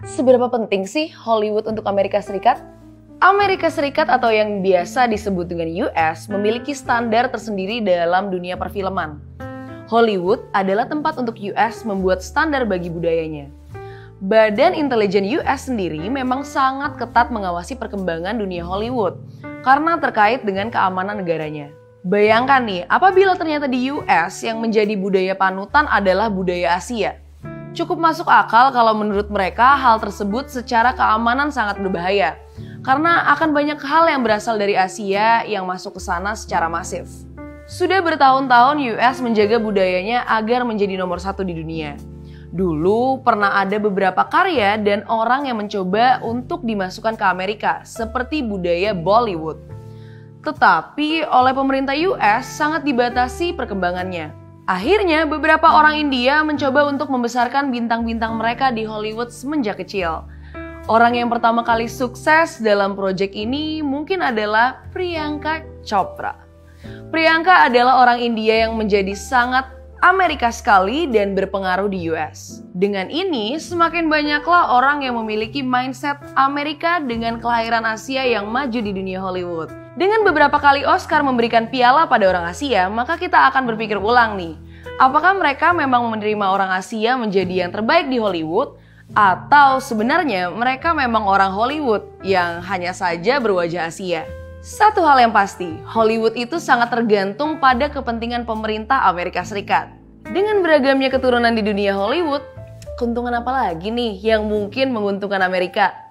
Seberapa penting sih Hollywood untuk Amerika Serikat? Amerika Serikat atau yang biasa disebut dengan US memiliki standar tersendiri dalam dunia perfilman. Hollywood adalah tempat untuk US membuat standar bagi budayanya. Badan Intelijen US sendiri memang sangat ketat mengawasi perkembangan dunia Hollywood karena terkait dengan keamanan negaranya. Bayangkan nih, apabila ternyata di US yang menjadi budaya panutan adalah budaya Asia. Cukup masuk akal kalau menurut mereka hal tersebut secara keamanan sangat berbahaya. Karena akan banyak hal yang berasal dari Asia yang masuk ke sana secara masif. Sudah bertahun-tahun US menjaga budayanya agar menjadi nomor satu di dunia. Dulu pernah ada beberapa karya dan orang yang mencoba untuk dimasukkan ke Amerika seperti budaya Bollywood. Tetapi oleh pemerintah US sangat dibatasi perkembangannya. Akhirnya beberapa orang India mencoba untuk membesarkan bintang-bintang mereka di Hollywood semenjak kecil. Orang yang pertama kali sukses dalam proyek ini mungkin adalah Priyanka Chopra. Priyanka adalah orang India yang menjadi sangat Amerika sekali dan berpengaruh di US. Dengan ini, semakin banyaklah orang yang memiliki mindset Amerika dengan kelahiran Asia yang maju di dunia Hollywood. Dengan beberapa kali Oscar memberikan piala pada orang Asia, maka kita akan berpikir ulang nih. Apakah mereka memang menerima orang Asia menjadi yang terbaik di Hollywood? Atau sebenarnya mereka memang orang Hollywood yang hanya saja berwajah Asia? Satu hal yang pasti, Hollywood itu sangat tergantung pada kepentingan pemerintah Amerika Serikat. Dengan beragamnya keturunan di dunia Hollywood, keuntungan apa lagi nih yang mungkin menguntungkan Amerika?